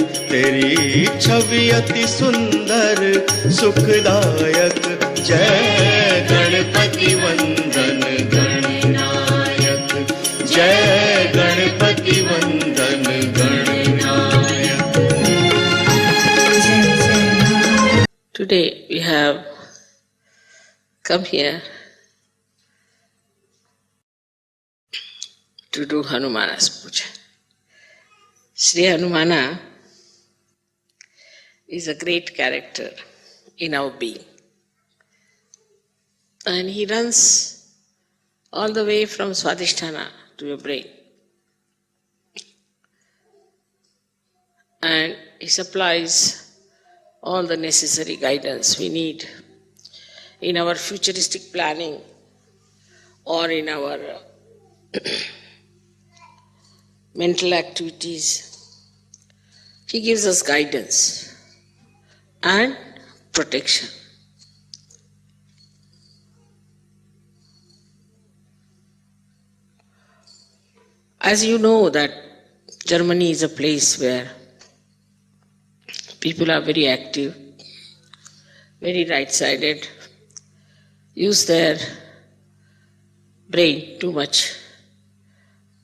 तेरी छवि अति सुंदर सुखदायक, जय गणपति वंदन गणनायक, जय गणपति वंदन Gananayak. Today we have come here to do Hanumana's puja. Sri Hanumana is a great character in our being. And he runs all the way from Swadhisthana to your brain. And he supplies all the necessary guidance we need in our futuristic planning or in our mental activities. He gives us guidance and protection. As you know that Germany is a place where people are very active, very right-sided, use their brain too much,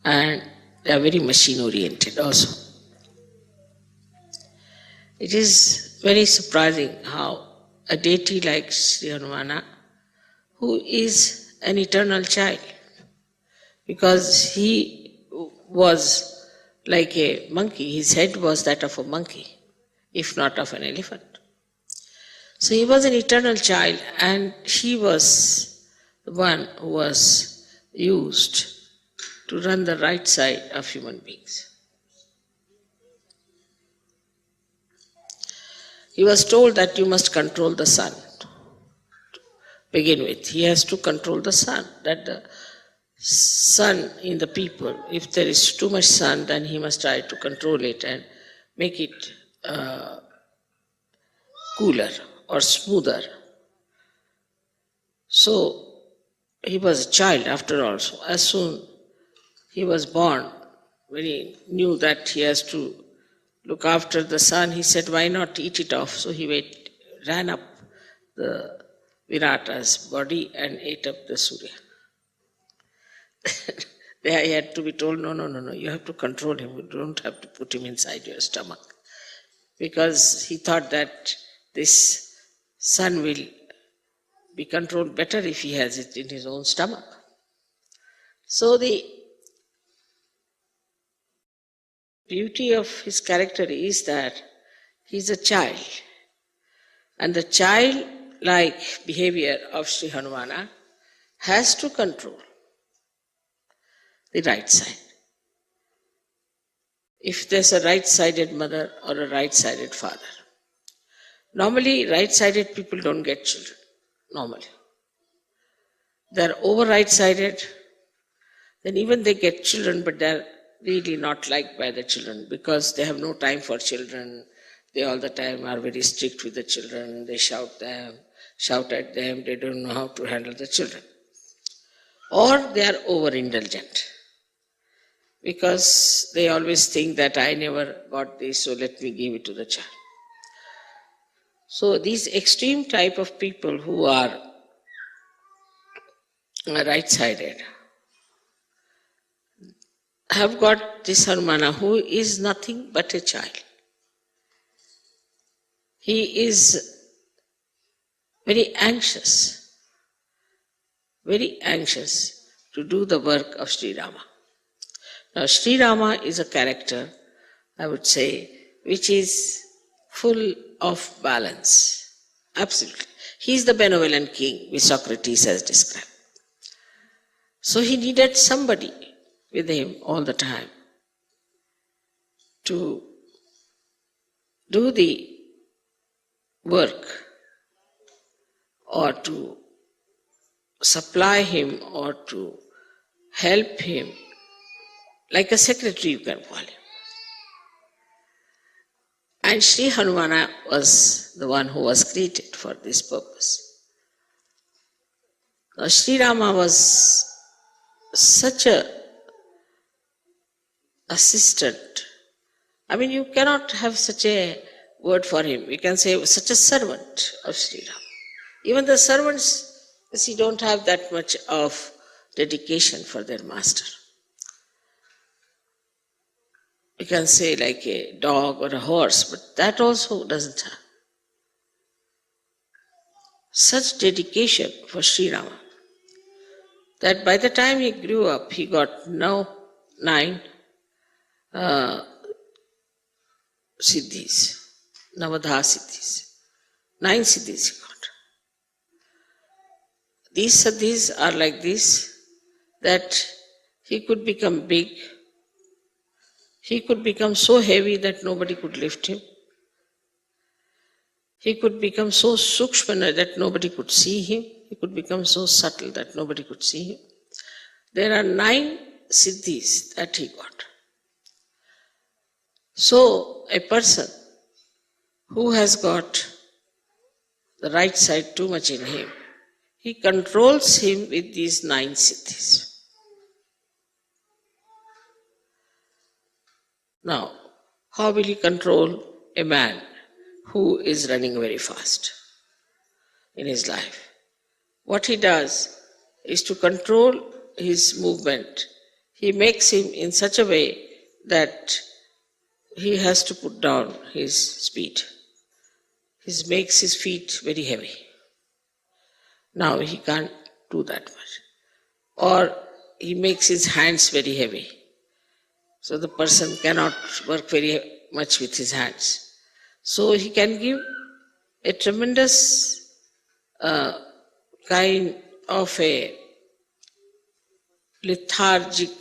and they are very machine-oriented also. It is very surprising how a deity like Sri Hanumana, who is an eternal child, because he was like a monkey, his head was that of a monkey, if not of an elephant. So he was an eternal child, and he was the one who was used to run the right side of human beings. He was told that you must control the sun. To begin with, he has to control the sun, that the sun in the people, if there is too much sun, then he must try to control it and make it cooler or smoother. So he was a child after all. So as soon he was born, when he knew that he has to look after the sun, he said, why not eat it off? So he ran up the Virata's body and ate up the Surya. There he had to be told, no, you have to control him. You don't have to put him inside your stomach. Because he thought that this sun will be controlled better if he has it in his own stomach. So the beauty of his character is that he is a child. And the childlike behavior of Sri Hanumana has to control the right side. If there's a right-sided mother or a right-sided father. Normally, right-sided people don't get children, normally. They're over right-sided, then even they get children, but they're really not liked by the children because they have no time for children. They all the time are very strict with the children. They shout at them. They don't know how to handle the children. Or they are over-indulgent because they always think that I never got this, so let me give it to the child. So these extreme type of people who are right-sided have got this Hanumana who is nothing but a child. He is very anxious to do the work of Sri Rama. Now Sri Rama is a character, I would say, which is full of balance. Absolutely. He is the benevolent king, which Socrates has described. So he needed somebody with him all the time to do the work or to supply him or to help him, like a secretary you can call him. And Sri Hanumana was the one who was created for this purpose. Now, Sri Rama was such a assistant I mean, you cannot have such a word for him. You can say such a servant of Sri Ram. Even the servants, you see, don't have that much of dedication for their master. You can say like a dog or a horse, but that also doesn't have such dedication for Sri Rama that by the time he grew up, he got now 9 siddhis, Navadha siddhis. 9 siddhis he got. These siddhis are like this, that he could become big, he could become so heavy that nobody could lift him. He could become so sukshma that nobody could see him. He could become so subtle that nobody could see him. There are 9 siddhis that he got. So, a person who has got the right side too much in him, he controls him with these 9 siddhis. Now, how will he control a man who is running very fast in his life? What he does is to control his movement. He makes him in such a way that he has to put down his speed. He makes his feet very heavy. Now he can't do that much. Or he makes his hands very heavy. So the person cannot work very much with his hands. So he can give a tremendous kind of a lethargic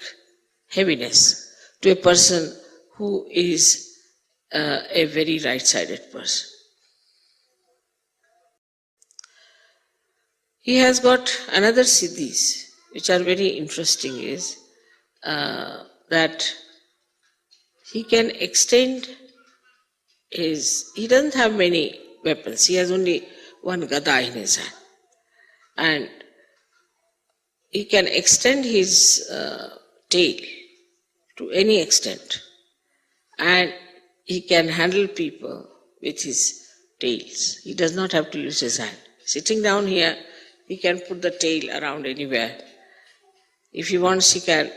heaviness to a person who is a very right-sided person. He has got another siddhis, which are very interesting, is that he can extend he doesn't have many weapons. He has only one gada in his hand. And he can extend his tail to any extent. And he can handle people with his tails. He does not have to use his hand. Sitting down here, he can put the tail around anywhere. If he wants, he can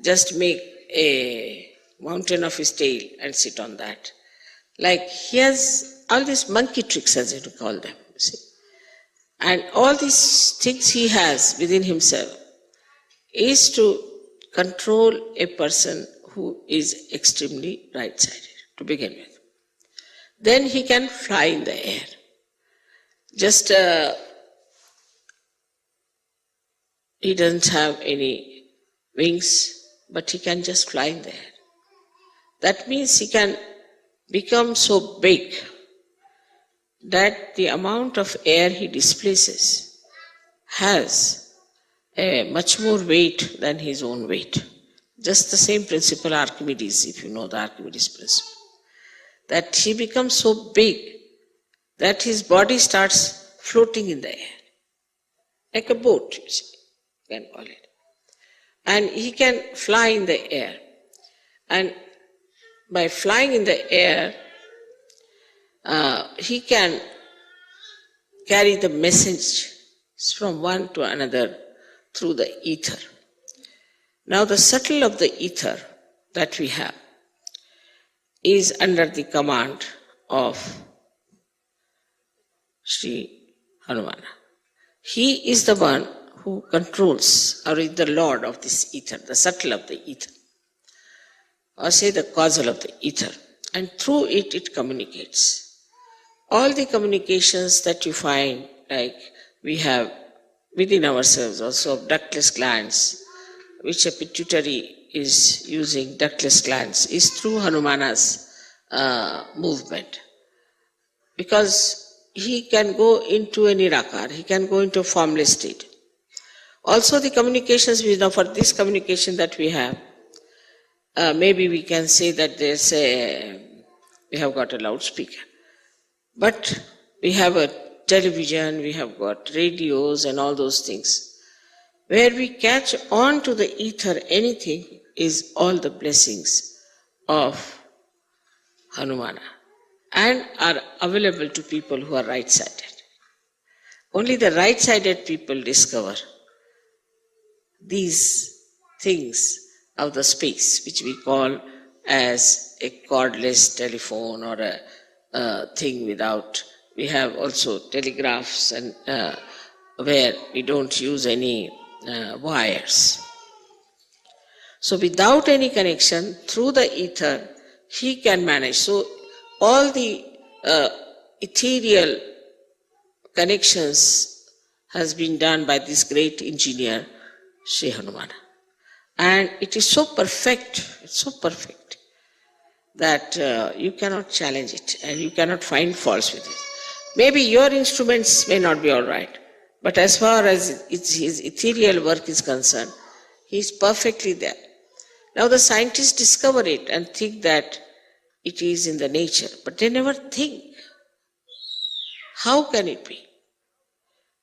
just make a mountain of his tail and sit on that. Like he has all these monkey tricks, as you call them, you see. And all these things he has within himself is to control a person who is extremely right-sided, to begin with. Then he can fly in the air. Just he doesn't have any wings, but he can just fly in the air. That means he can become so big that the amount of air he displaces has a much more weight than his own weight. Just the same principle Archimedes, if you know the Archimedes principle. That he becomes so big that his body starts floating in the air. Like a boat, you see, you can call it. And he can fly in the air. And by flying in the air, he can carry the message from one to another through the ether. Now the shuttle of the ether that we have is under the command of Sri Hanumana. He is the one who controls, or is the lord of this ether, the shuttle of the ether, or say the causal of the ether, and through it, it communicates. All the communications that you find, like we have within ourselves also of ductless glands, which a pituitary is using ductless glands, is through Hanumana's movement. Because he can go into a nirakar, he can go into a formless state. Also the communications, we know for this communication that we have, maybe we can say that we have got a loudspeaker. But we have a television, we have got radios and all those things. Where we catch on to the ether anything is all the blessings of Hanumana and are available to people who are right-sided. Only the right-sided people discover these things of the space, which we call as a cordless telephone or a thing without. We have also telegraphs and where we don't use any wires. So without any connection, through the ether, he can manage. So all the ethereal connections has been done by this great engineer, Sri Hanumana. And it is so perfect, it's so perfect, that you cannot challenge it and you cannot find faults with it. Maybe your instruments may not be all right, but as far as his ethereal work is concerned, he is perfectly there. Now the scientists discover it and think that it is in the nature, but they never think, how can it be?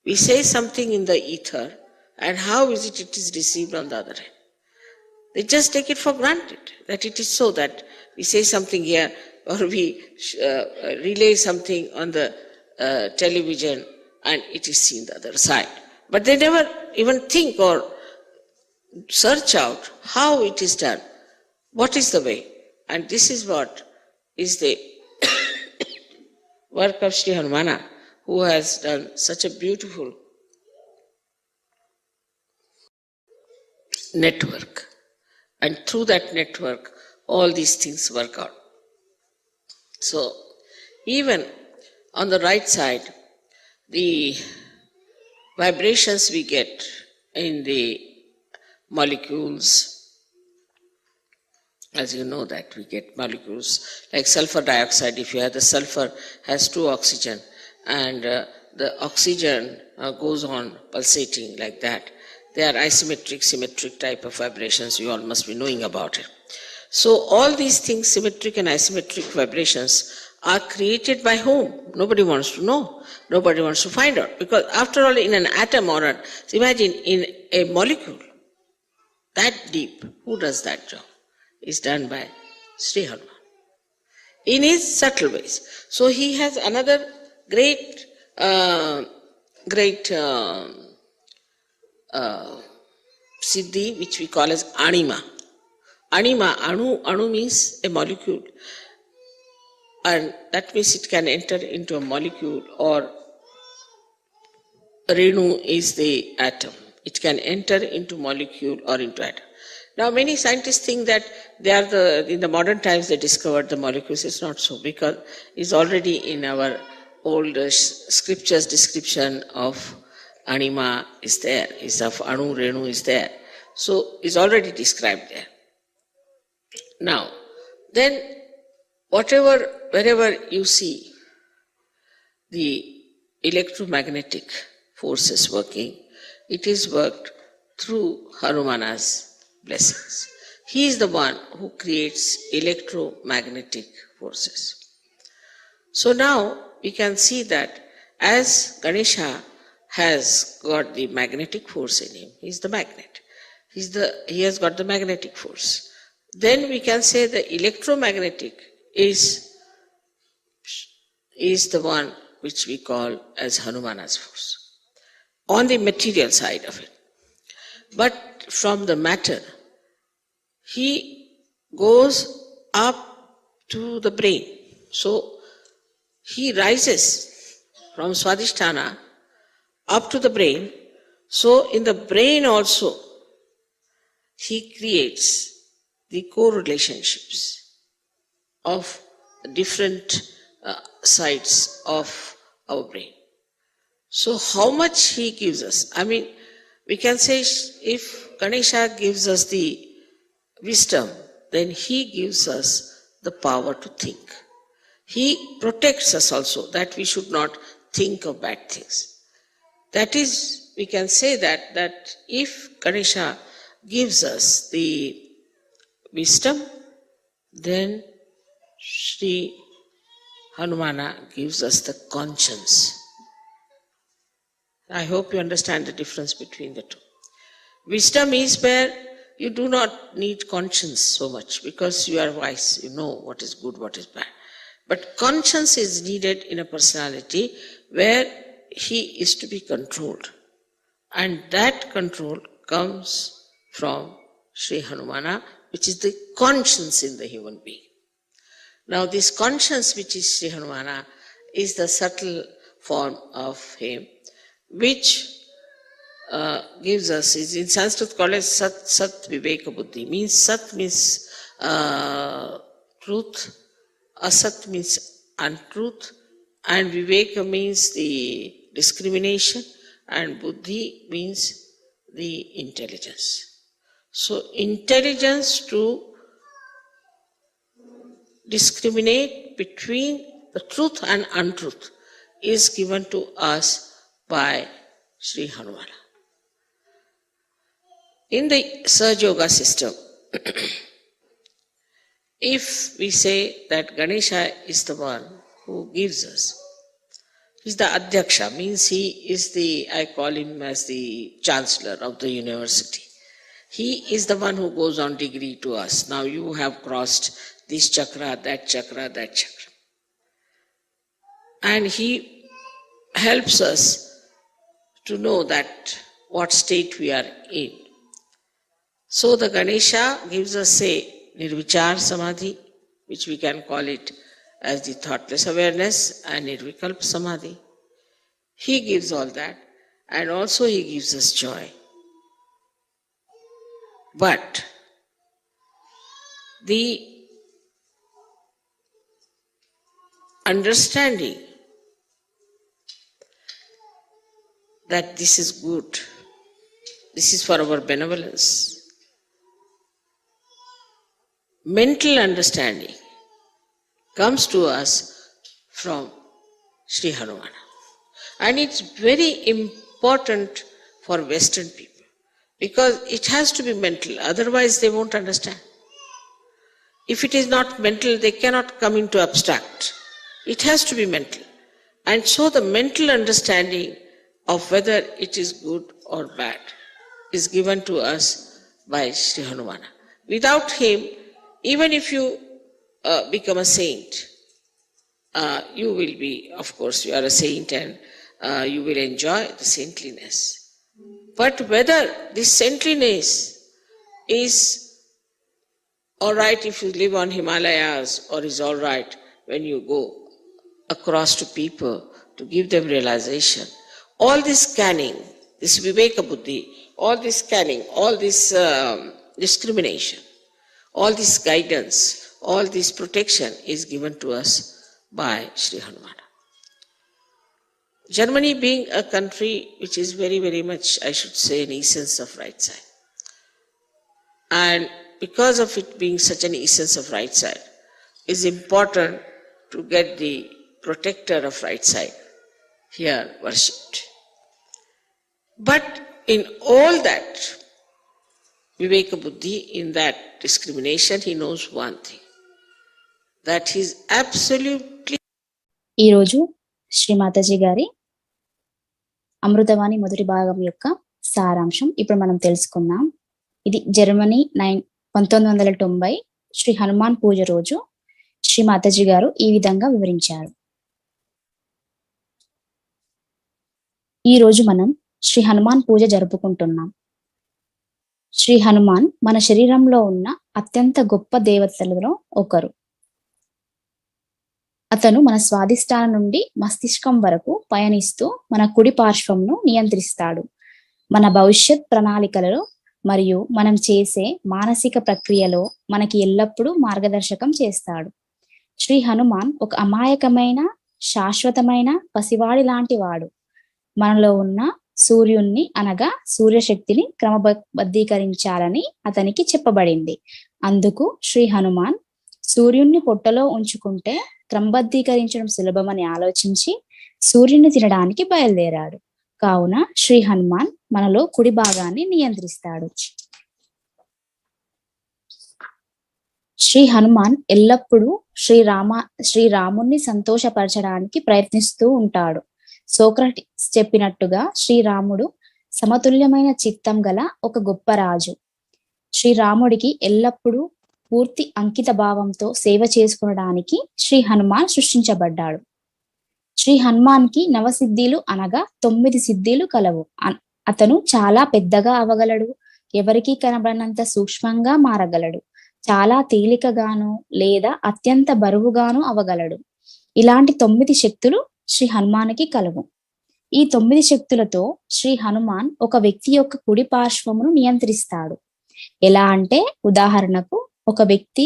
We say something in the ether, and how is it is received on the other end? They just take it for granted that it is so, that we say something here or we relay something on the television and it is seen the other side. But they never even think or search out how it is done, what is the way. And this is what is the work of Sri Hanumana, who has done such a beautiful network. And through that network, all these things work out. So, even on the right side, the vibrations we get in the molecules, as you know that we get molecules like sulfur dioxide. If you have the sulfur has 2 oxygen and the oxygen goes on pulsating like that. They are isometric, symmetric type of vibrations. You all must be knowing about it. So all these things, symmetric and isometric vibrations, are created by whom? Nobody wants to know. Nobody wants to find out. Because after all, in an atom or imagine in a molecule, that deep, who does that job? Is done by Sri Hanuman in his subtle ways. So he has another great siddhi, which we call as anima. Anima, anu means a molecule, and that means it can enter into a molecule, or renu is the atom. It can enter into molecule or into atom. Now many scientists think that they are in the modern times they discovered the molecules. It's not so, because it's already in our old scriptures description of anima is there, is of anu, renu is there. So it's already described there. Now, then wherever you see the electromagnetic forces working, it is worked through Hanumana's blessings. He is the one who creates electromagnetic forces. So now we can see that as Ganesha has got the magnetic force in him, he is the magnet. He has got the magnetic force. Then we can say the electromagnetic is the one which we call as Hanumana's force, on the material side of it. But from the matter, he goes up to the brain. So he rises from Swadhisthana up to the brain. So in the brain also, he creates the co-relationships of different sides of our brain. So how much he gives us? I mean, we can say if Ganesha gives us the wisdom, then he gives us the power to think. He protects us also, that we should not think of bad things. That is, we can say that if Ganesha gives us the wisdom, then Sri Hanumana gives us the conscience. I hope you understand the difference between the two. Wisdom is where you do not need conscience so much, because you are wise, you know what is good, what is bad. But conscience is needed in a personality where he is to be controlled. And that control comes from Sri Hanumana, which is the conscience in the human being. Now, this conscience, which is Sri Hanumana, is the subtle form of him, which gives us, is in Sanskrit called as Sat Viveka Buddhi. Means Sat means truth, Asat means untruth, and Viveka means the discrimination, and Buddhi means the intelligence. So, intelligence to discriminate between the truth and untruth is given to us by Sri Hanumana. In the Sahaja Yoga system, if we say that Ganesha is the one who gives us, he's the Adhyaksha, means he is the, I call him as the chancellor of the university. He is the one who goes on degree to us. Now you have crossed this chakra, that chakra, that chakra. And he helps us to know that what state we are in. So the Ganesha gives us, say, Nirvichar Samadhi, which we can call it as the thoughtless awareness, and Nirvikalpa Samadhi. He gives all that, and also he gives us joy. But the understanding that this is good, this is for our benevolence, mental understanding comes to us from Sri Hanumana. And it's very important for Western people because it has to be mental, otherwise they won't understand. If it is not mental, they cannot come into abstract. It has to be mental. And so the mental understanding of whether it is good or bad is given to us by Sri Hanumana. Without him, even if you become a saint, you will be, of course, you are a saint and you will enjoy the saintliness. But whether this saintliness is all right if you live on Himalayas or is all right when you go across to people to give them realization, all this scanning, this Viveka Buddhi, all this scanning, all this discrimination, all this guidance, all this protection is given to us by Sri Hanumana. Germany being a country which is very, very much, I should say, an essence of right side. And because of it being such an essence of right side, it's important to get the protector of right side here worshipped. But in all that, Viveka Buddhi, in that discrimination, he knows one thing, that he is absolutely. ఈరోజు శ్రీ మాతాజీ గారి అమృతవాణి మొదటి భాగం యొక్క సారాంశం ఇప్పుడు మనం తెలుసుకుందాం. ఇది జర్మనీ 1990 శ్రీ హనుమాన్ పూజ రోజు శ్రీ మాతాజీ గారు ఈ విధంగా వివరించారు. ఈ రోజు మనం శ్రీ హనుమాన్ పూజ జరుపుకుంటున్నాం. శ్రీ హనుమాన్ మన శరీరంలో ఉన్న అత్యంత గొప్ప దేవతలలో ఒకరు. అతను మన స్వాధిష్టానం నుండి మస్తిష్కం వరకు పయనిస్తూ మన కుడి పార్శ్వంను నియంత్రిస్తాడు. మన భవిష్యత్ ప్రణాళికలలో మరియు మనం చేసే మానసిక ప్రక్రియలో మనకి ఎల్లప్పుడూ మార్గదర్శకం చేస్తాడు. శ్రీ హనుమాన్ ఒక అమాయకమైన, శాశ్వతమైన పసివాడి లాంటి వాడు. మనలో ఉన్న సూర్యుణ్ణి అనగా సూర్యశక్తిని క్రమబద్ధీకరించాలని అతనికి చెప్పబడింది. అందుకు శ్రీ హనుమాన్ సూర్యుణ్ణి పొట్టలో ఉంచుకుంటే క్రమబద్ధీకరించడం సులభమని ఆలోచించి సూర్యుని తినడానికి బయలుదేరాడు. కావున శ్రీ హనుమాన్ మనలో కుడి భాగాన్ని నియంత్రిస్తాడు. శ్రీ హనుమాన్ ఎల్లప్పుడూ శ్రీరాముణ్ణి సంతోషపరచడానికి ప్రయత్నిస్తూ ఉంటాడు. సోక్రటీస్ చెప్పినట్టుగా శ్రీరాముడు సమతుల్యమైన చిత్తం గల ఒక గొప్ప రాజు. శ్రీరాముడికి ఎల్లప్పుడూ పూర్తి అంకిత భావంతో సేవ చేసుకొనడానికి శ్రీ హనుమాన్ సృష్టించబడ్డాడు. శ్రీ హనుమాన్ కి నవసిద్ధులు అనగా 9 సిద్ధులు కలవు. అతను చాలా పెద్దగా అవగలడు, ఎవరికీ కనబడినంత సూక్ష్మంగా మారగలడు, చాలా తేలికగాను లేదా అత్యంత బరువుగాను అవగలడు. ఇలాంటి 9 శక్తులు శ్రీ హనుమానికి కలవు. ఈ 9 శక్తులతో శ్రీ హనుమాన్ ఒక వ్యక్తి యొక్క కుడి పార్శ్వమును నియంత్రిస్తాడు. ఎలా అంటే, ఉదాహరణకు ఒక వ్యక్తి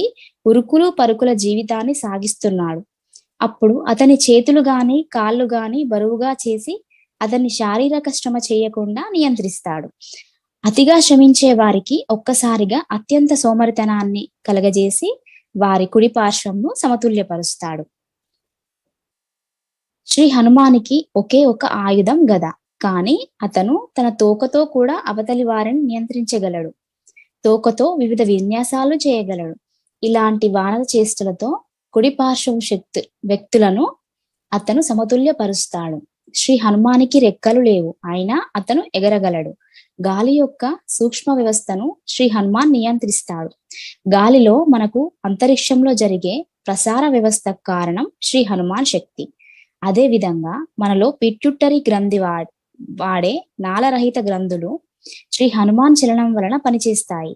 ఉరుకులు పరుకుల జీవితాన్ని సాగిస్తున్నాడు. అప్పుడు అతని చేతులు గాని కాళ్ళు గాని బరువుగా చేసి అతన్ని శారీరక శ్రమ చేయకుండా నియంత్రిస్తాడు. అతిగా శ్రమించే వారికి ఒక్కసారిగా అత్యంత సోమరితనాన్ని కలగజేసి వారి కుడి పార్శ్వంను సమతుల్యపరుస్తాడు. శ్రీ హనుమానికి ఒకే ఒక ఆయుధం గద, కానీ అతను తన తోకతో కూడా అవతలి వారిని నియంత్రించగలడు. తోకతో వివిధ విన్యాసాలు చేయగలడు. ఇలాంటి వానర చేష్టలతో కుడి పార్శ్వం వ్యక్తులను అతను సమతుల్యపరుస్తాడు. శ్రీ హనుమానికి రెక్కలు లేవు, అయినా అతను ఎగరగలడు. గాలి యొక్క సూక్ష్మ వ్యవస్థను శ్రీ హనుమాన్ నియంత్రిస్తాడు. గాలిలో మనకు అంతరిక్షంలో జరిగే ప్రసార వ్యవస్థ కారణం శ్రీ హనుమాన్ శక్తి. అదే విధంగా మనలో పిట్యూటరీ గ్రంథి వాడే నాళరహిత గ్రంథులు శ్రీ హనుమాన్ చలనం వలన పనిచేస్తాయి.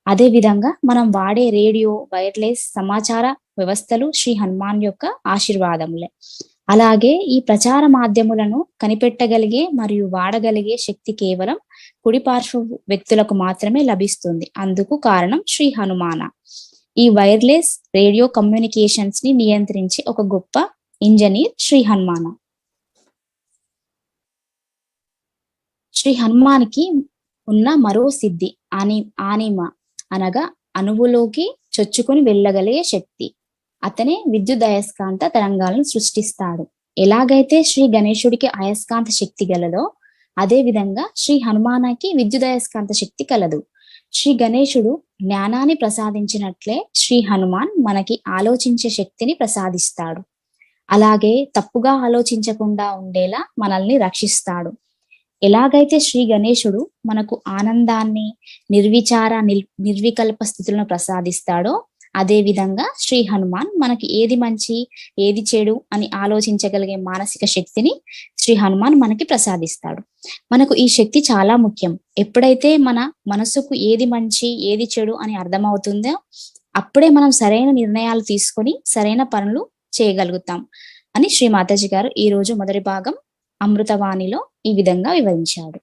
అదే విధంగా మనం వాడే రేడియో, వైర్లెస్ సమాచార వ్యవస్థలు శ్రీ హనుమాన్ యొక్క ఆశీర్వాదములే. అలాగే ఈ ప్రచార మాధ్యములను కనిపెట్టగలిగే మరియు వాడగలిగే శక్తి కేవలం కుడి పార్శ్వ వ్యక్తులకు మాత్రమే లభిస్తుంది. అందుకు కారణం శ్రీ హనుమాన. ఈ వైర్లెస్ రేడియో కమ్యూనికేషన్స్ ని నియంత్రించే ఒక గొప్ప ఇంజనీర్ శ్రీ హనుమాన. శ్రీ హనుమానికి ఉన్న మరో సిద్ధి ఆనిమ అనగా అణువులోకి చొచ్చుకొని వెళ్ళగలిగే శక్తి. అతనే విద్యుత్ అయస్కాంత తరంగాలను సృష్టిస్తాడు. ఎలాగైతే శ్రీ గణేశుడికి అయస్కాంత శక్తి గలదో, అదే విధంగా శ్రీ హనుమానకి విద్యుత్ అయస్కాంత శక్తి కలదు. శ్రీ గణేశుడు జ్ఞానాన్ని ప్రసాదించినట్లే శ్రీ హనుమాన్ మనకి ఆలోచించే శక్తిని ప్రసాదిస్తాడు. అలాగే తప్పుగా ఆలోచించకుండా ఉండేలా మనల్ని రక్షిస్తాడు. ఎలాగైతే శ్రీ గణేశుడు మనకు ఆనందాన్ని, నిర్విచార నిర్వికల్ప స్థితులను ప్రసాదిస్తాడో, అదే విధంగా శ్రీ హనుమాన్ మనకి ఏది మంచి ఏది చెడు అని ఆలోచించగలిగే మానసిక శక్తిని శ్రీ హనుమాన్ మనకి ప్రసాదిస్తాడు. మనకు ఈ శక్తి చాలా ముఖ్యం. ఎప్పుడైతే మన మనసుకు ఏది మంచి ఏది చెడు అని అర్థమవుతుందో, అప్పుడే మనం సరైన నిర్ణయాలు తీసుకొని సరైన పనులు చేయగలుగుతాం అని శ్రీ మాతాజీ గారు ఈ రోజు మొదటి భాగం అమృతవాణిలో ఈ విధంగా వివరించాడు.